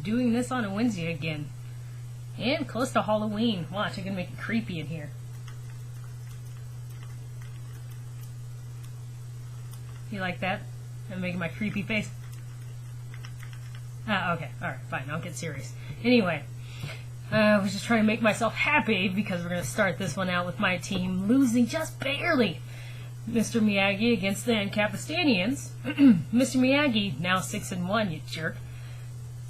doing this on a Wednesday again. And close to Halloween. Watch, I'm going to make it creepy in here. You like that? I'm making my creepy face. Ah, okay. Alright, fine. I'll get serious. Anyway, I was just trying to make myself happy because we're going to start this one out with my team losing just barely. Mr. Me-Aggie against the AnCapistanians. Mr. Me-Aggie, now 6-1, you jerk.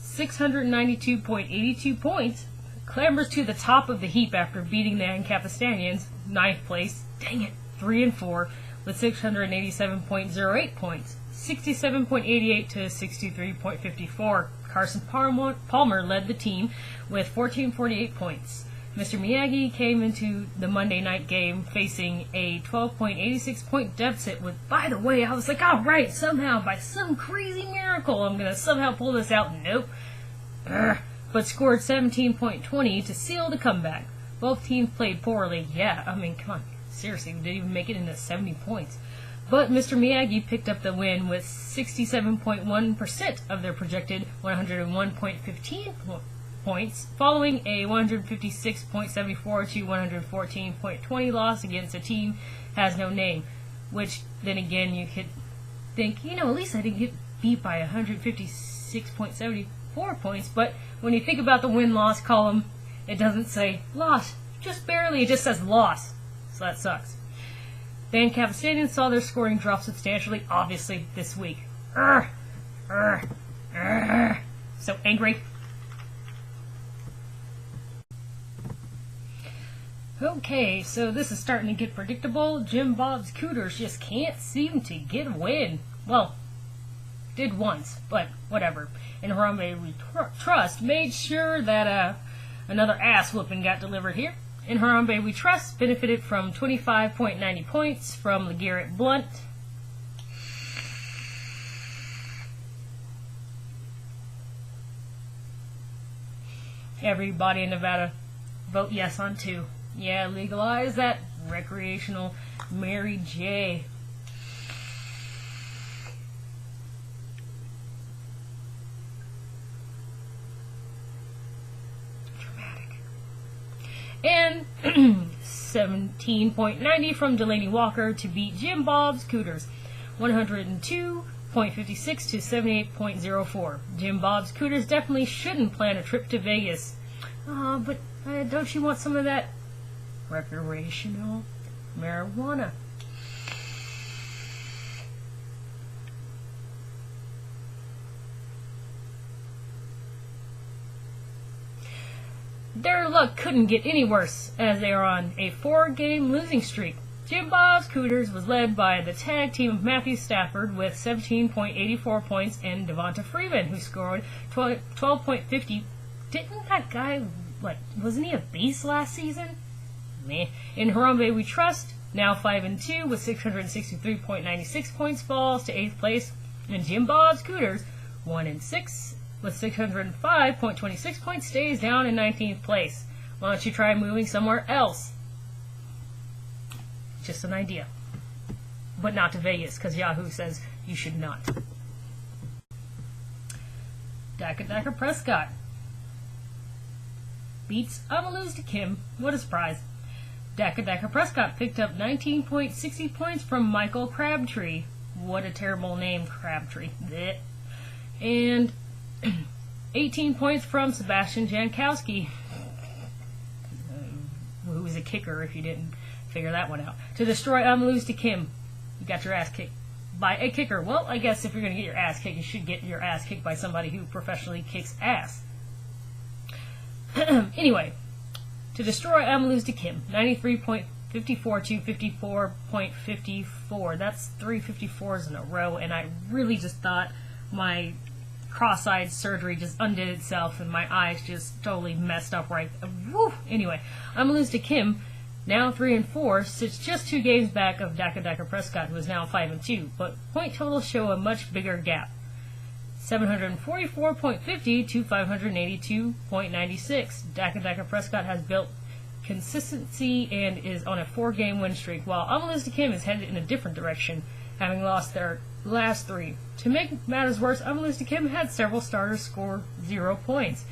692.82 points. Clambers to the top of the heap after beating the AnCapistanians, 9th place. Dang it, 3-4. With 687.08 points, 67.88 to 63.54. Carson Palmer led the team with 14.48 points. Mr. Me-Aggie came into the Monday night game facing a 12.86 point deficit with, by the way, I was like, alright, somehow, by some crazy miracle, I'm going to somehow pull this out. Nope. But scored 17.20 to seal the comeback. Both teams played poorly. Yeah, I mean, come on. Seriously, we didn't even make it into 70 points. But Mr. Me-Aggie picked up the win with 67.1% of their projected 101.15 points, following a 156.74 to 114.20 loss against a team has no name. Which, then again, you could think, you know, at least I didn't get beat by 156.74 points. But when you think about the win-loss column, it doesn't say loss. Just barely, it just says loss. So that sucks. The AnCapistanians saw their scoring drop substantially, obviously, this week. So angry. Okay, so this is starting to get predictable. Jim Bob's Cooters just can't seem to get a win. Well, did once, but whatever. And Harambe We Trust made sure that another ass whooping got delivered here. In Harambe We Trust benefited from 25.90 points from LeGarrette Blunt. Everybody in Nevada, vote yes on 2. Yeah, legalize that recreational Mary J. And 17.90 from Delaney Walker to beat Jim Bob's Cooters, 102.56 to 78.04. Jim Bob's Cooters definitely shouldn't plan a trip to Vegas. But don't you want some of that recreational marijuana? Their luck couldn't get any worse, as they are on a 4-game losing streak. Jim Bob's Cooters was led by the tag team of Matthew Stafford with 17.84 points and Devonta Freeman, who scored 12.50. Didn't that guy, wasn't he a beast last season? Meh. In Harambe We Trust, now 5-2 with 663.96 points, falls to 8th place. And Jim Bob's Cooters, 1-6. with 605.26 points, stays down in 19th place. Why don't you try moving somewhere else? Just an idea. But not to Vegas, because Yahoo says you should not. Daka Prescott beats Imma Lose to Kim. What a surprise. Daka Prescott picked up 19.60 points from Michael Crabtree. What a terrible name, Crabtree. Blech. And 18 points from Sebastian Jankowski, who was a kicker if you didn't figure that one out, to destroy Imma Lose to Kim. You got your ass kicked by a kicker. Well, I guess if you're going to get your ass kicked, you should get your ass kicked by somebody who professionally kicks ass. Anyway, to destroy Imma Lose to Kim, 93.54 to 54.54. That's 3 54s in a row, and I really just thought my cross-eyed surgery just undid itself and my eyes just totally messed up right. Woo! Anyway, Imma Lose to Kim, now 3-4, sits just 2 games back of Daka Prescott, who is now 5-2, but point totals show a much bigger gap. 744.50 to 582.96. Daka Prescott has built consistency and is on a 4-game win streak, while Imma Lose to Kim is headed in a different direction, having lost their last three. To make matters worse, Imma Lose had several starters score 0 points.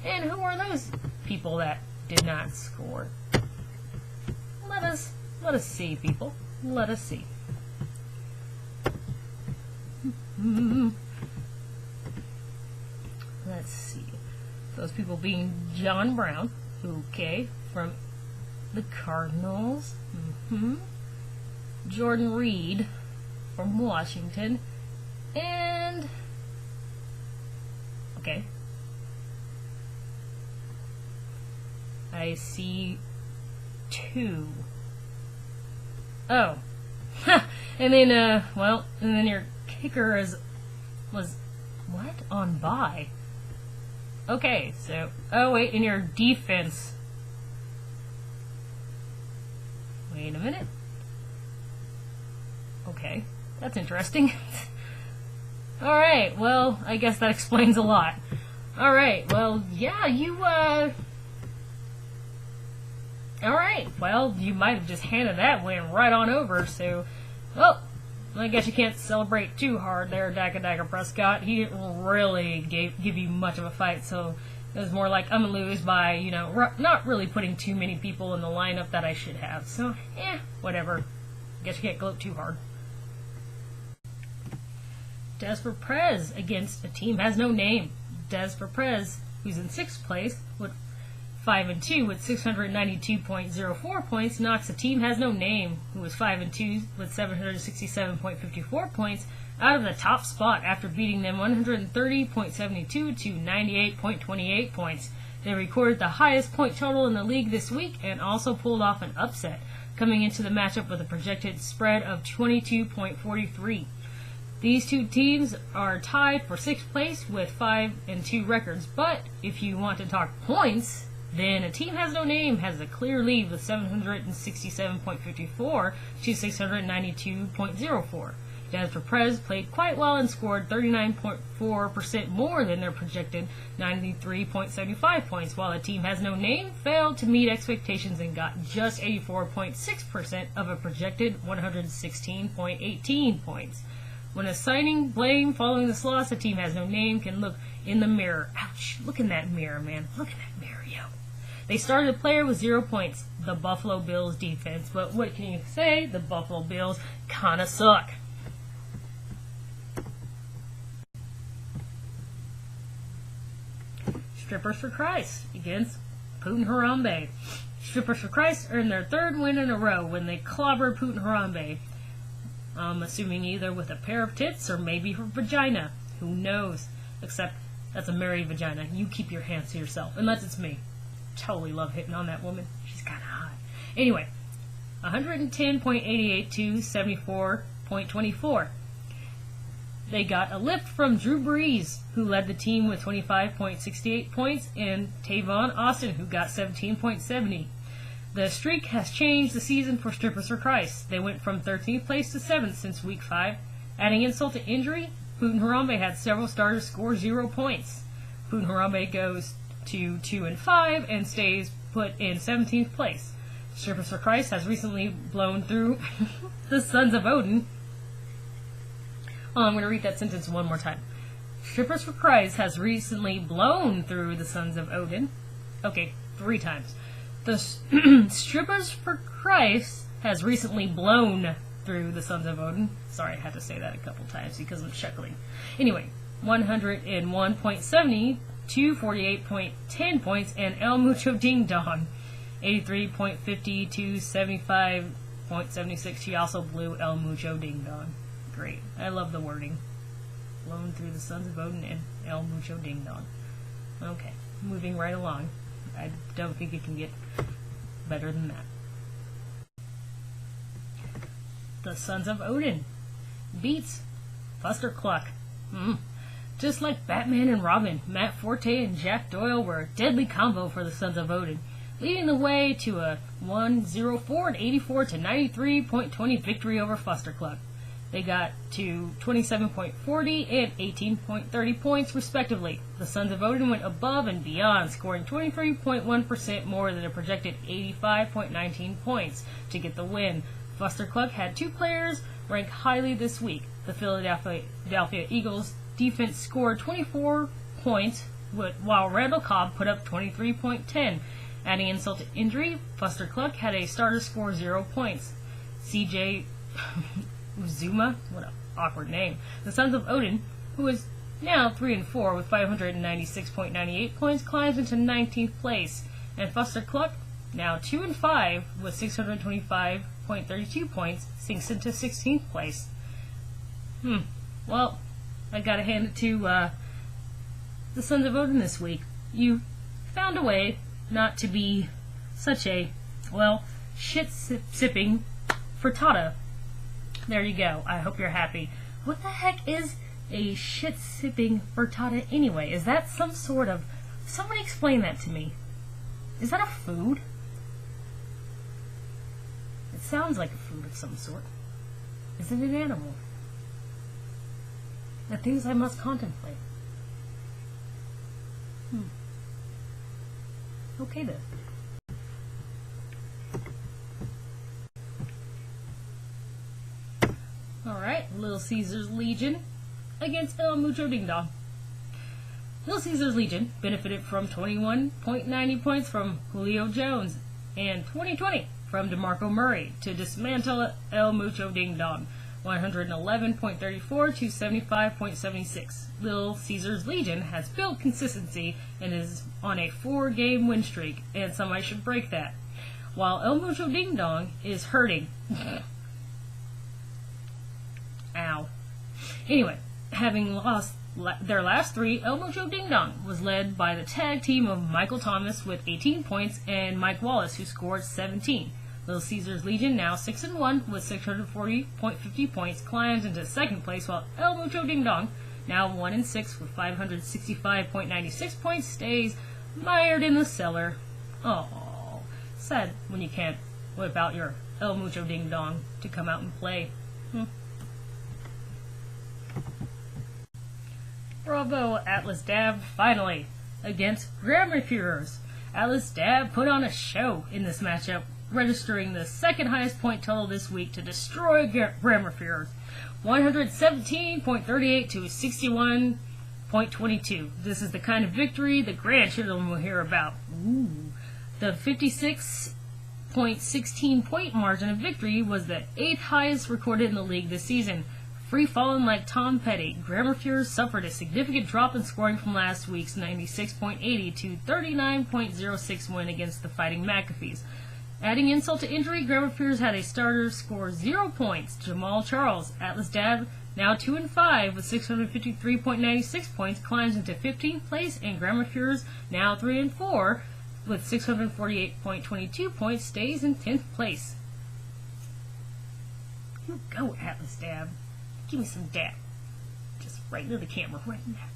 And who are those people that did not score? Let us see, people. Let us see. Let's see. Those people being John Brown, okay, from the Cardinals. Jordan Reed from Washington. And okay. I see 2. Oh. And then and then your kicker was what? On bye. Okay, so oh wait, in your defense. Wait a minute. Okay, that's interesting. Alright, well, I guess that explains a lot. Alright, well, yeah, you, Alright, well, you might have just handed that win right on over, so, well, I guess you can't celebrate too hard there, Daka Prescott. He didn't really give you much of a fight, so it was more like Imma Lose by, you know, not really putting too many people in the lineup that I should have. So, whatever. Guess you can't gloat too hard. Des for Prez against a team has no name. Des for Prez, who's in 6th place with 5-2 with 692.04 points, knocks a team has no name, who was 5-2 with 767.54 points, out of the top spot after beating them 130.72 to 98.28 points. They recorded the highest point total in the league this week and also pulled off an upset, coming into the matchup with a projected spread of 22.43. These two teams are tied for 6th place with 5-2 records, but if you want to talk points, then a team has no name has a clear lead with 767.54 to 692.04. Des for Prez played quite well and scored 39.4% more than their projected 93.75 points, while a team has no name failed to meet expectations and got just 84.6% of a projected 116.18 points. When assigning blame following this loss, a team has no name can look in the mirror. Ouch, look in that mirror, man. Look in that mirror, yo. They started the player with 0 points, the Buffalo Bills defense, but what can you say? The Buffalo Bills kinda suck. Strippers for Christ against PutinHarambe. Strippers for Christ earned their 3rd win in a row when they clobbered PutinHarambe. I'm assuming either with a pair of tits or maybe her vagina. Who knows? Except that's a married vagina. You keep your hands to yourself. Unless it's me. Totally love hitting on that woman. She's kind of hot. Anyway, 110.88 to 74.24. They got a lift from Drew Brees, who led the team with 25.68 points, and Tavon Austin, who got 17.70. The streak has changed the season for Strippers for Christ. They went from 13th place to 7th since week 5. Adding insult to injury, PutinHarambe had several starters score 0 points. PutinHarambe goes to 2-5 and stays put in 17th place. Strippers for Christ has recently blown through the Sons of Odin. I'm going to read that sentence one more time. Strippers for Christ has recently blown through the Sons of Odin. Okay, 3 times. The Strippers for Christ has recently blown through the Sons of Odin. Sorry, I had to say that a couple times because I'm chuckling. Anyway, 101.70 to 48.10 points, and El Mucho Ding Dong, 83.50 to 75.76. She also blew El Mucho Ding Dong. Great. I love the wording. Blown through the Sons of Odin and El Mucho Ding Dong. Okay, moving right along. I don't think it can get better than that. The Sons of Odin beats Fustercluck. Just like Batman and Robin, Matt Forte and Jack Doyle were a deadly combo for the Sons of Odin, leading the way to a 104-84 to 93.20 victory over Fustercluck. They got to 27.40 and 18.30 points, respectively. The Sons of Odin went above and beyond, scoring 23.1% more than a projected 85.19 points to get the win. Fustercluck had 2 players ranked highly this week. The Philadelphia Eagles defense scored 24 points, while Randall Cobb put up 23.10. Adding insult to injury, Fustercluck had a starter score 0 points. CJ Uzuma, what an awkward name. The Sons of Odin, who is now 3-4 with 596.98 points, climbs into 19th place. And Fustercluck, now 2-5 with 625.32 points, sinks into 16th place. Well, I gotta hand it to the Sons of Odin this week. You found a way not to be such a, well, shit-sipping frittata. There you go. I hope you're happy. What the heck is a shit-sipping frittata anyway? Is that some sort of... Somebody explain that to me. Is that a food? It sounds like a food of some sort. Is it an animal? The things I must contemplate. Okay then. Alright, Little Caesar's Legion against El Mucho Ding Dong. Little Caesar's Legion benefited from 21.90 points from Julio Jones and 20 from DeMarco Murray to dismantle El Mucho Ding Dong, 111.34 to 75.76. Little Caesar's Legion has built consistency and is on a 4-game win streak, and somebody should break that. While El Mucho Ding Dong is hurting. Ow. Anyway, having lost their last 3, El Mucho Ding Dong was led by the tag team of Michael Thomas with 18 points and Mike Wallace, who scored 17. Little Caesar's Legion, now 6-1 with 640.50 points, climbs into 2nd place, while El Mucho Ding Dong, now 1-6 with 565.96 points, stays mired in the cellar. Oh, sad when you can't whip out your El Mucho Ding Dong to come out and play. Bravo, Atlas Dab, finally, against Grammar Führers. Atlas Dab put on a show in this matchup, registering the 2nd highest point total this week to destroy Grammar Führers, 117.38 to 61.22. This is the kind of victory the grandchildren will hear about. Ooh. The 56.16 point margin of victory was the 8th highest recorded in the league this season. Free-falling like Tom Petty, Grammar Führers suffered a significant drop in scoring from last week's 96.80 to 39.06 win against the Fighting Mcafees. Adding insult to injury, Grammar Führers had a starter score 0 points. Jamal Charles, Atlas Dab, now 2-5 with 653.96 points, climbs into 15th place, and Grammar Führers, now 3-4 with 648.22 points, stays in 10th place. You go, Atlas Dab. Give me some dab. Just right into the camera, right now.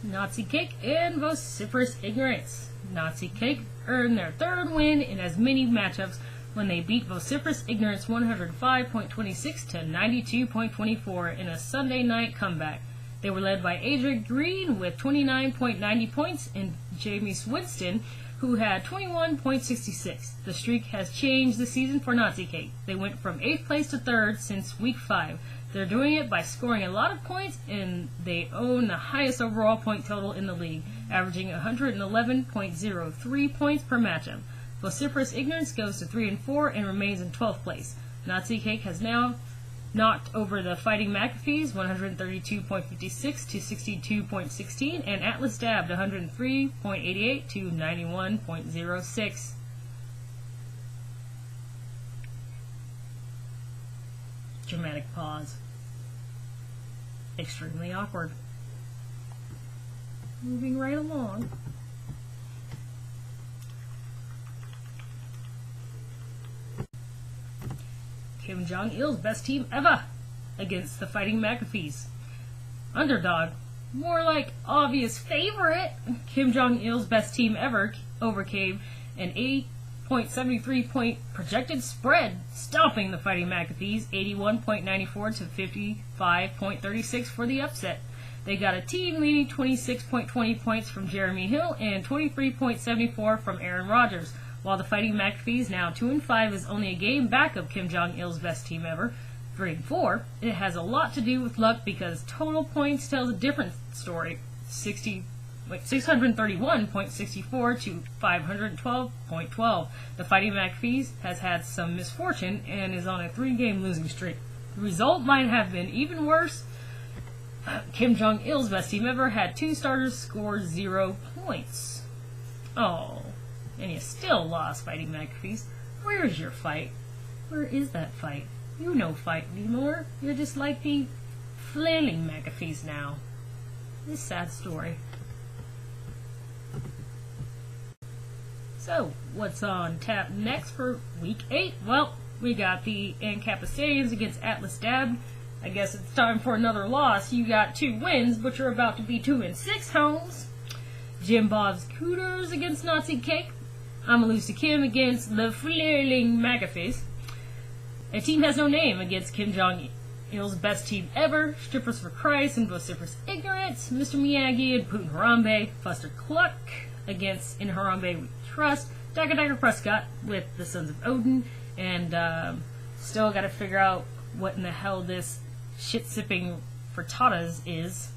Nazicake and Vociferous Ignorance. Nazicake earned their 3rd win in as many matchups when they beat Vociferous Ignorance 105.26 to 92.24 in a Sunday night comeback. They were led by Adrian Green with 29.90 points and Jamie Winston, who had 21.66. The streak has changed this season for Nazicake. They went from 8th place to 3rd since week 5. They're doing it by scoring a lot of points, and they own the highest overall point total in the league, averaging 111.03 points per matchup. Vociferous Ignorance goes to 3-4 and remains in 12th place. Nazicake has now knocked over the Fighting Mcafees 132.56 to 62.16 and Atlas Dabbed 103.88 to 91.06. Dramatic pause. Extremely awkward. Moving right along. kmJongiLsBestTeamEvr against the Fighting Mcafees. Underdog, more like obvious favorite, kmJongiLsBestTeamEvr overcame an 8.73 point projected spread, stomping the Fighting Mcafees 81.94 to 55.36 for the upset. They got a team leading 26.20 points from Jeremy Hill and 23.74 from Aaron Rodgers, while the Fighting Mcafees, now 2-5, is only a game back of kmJongiLsBestTeamEvr, 3-4. It has a lot to do with luck because total points tells a different story. 631.64 to 512.12. The Fighting Mcafees has had some misfortune and is on a 3-game losing streak. The result might have been even worse. kmJongiLsBestTeamEvr had 2 starters score 0 points. Oh, and you still lost, Fighting Mcafees. Where is your fight? Where is that fight? You no fight anymore. You're just like the flailing Mcafees now. This sad story. So, what's on tap next for week 8? Well, we got the AnCapistanians against Atlas Dab. I guess it's time for another loss. You got 2 wins, but you're about to be 2-6, Holmes. Jim Bob's Cooters against Nazicake. Imma Lose against the flailing Mcafees. A Team Has No Name against kmJongiLsBestTeamEvr. Strippers for Christ and Vociferous Ignorance. Mr. Me-Aggie and PutinHarambe. Fustercluck against Harambe We Trust. Daka Prescott with the Sons of Odin. And still got to figure out what in the hell this shit-sipping frittatas is.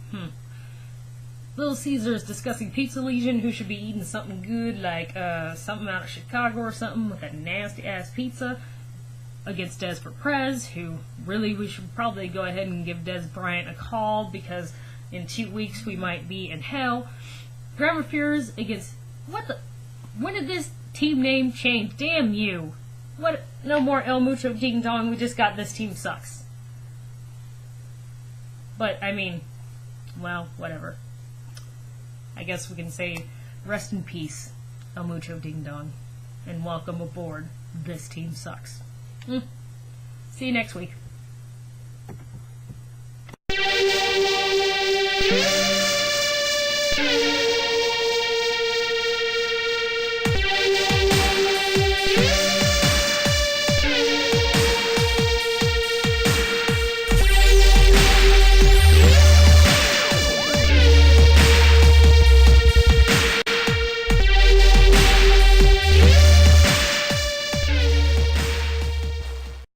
Little Caesar's discussing Pizza Legion, who should be eating something good, like something out of Chicago or something with a nasty-ass pizza, against Des for Prez, who really we should probably go ahead and give Des Bryant a call, because in 2 weeks we might be in hell. Grammar Führers against... What the... When did this team name change? Damn you! What? No more El Mucho Ding Dong, we just got This Team Sucks. But, I mean, well, whatever. I guess we can say rest in peace, El Mucho Ding Dong, and welcome aboard This Team Sucks. See you next week.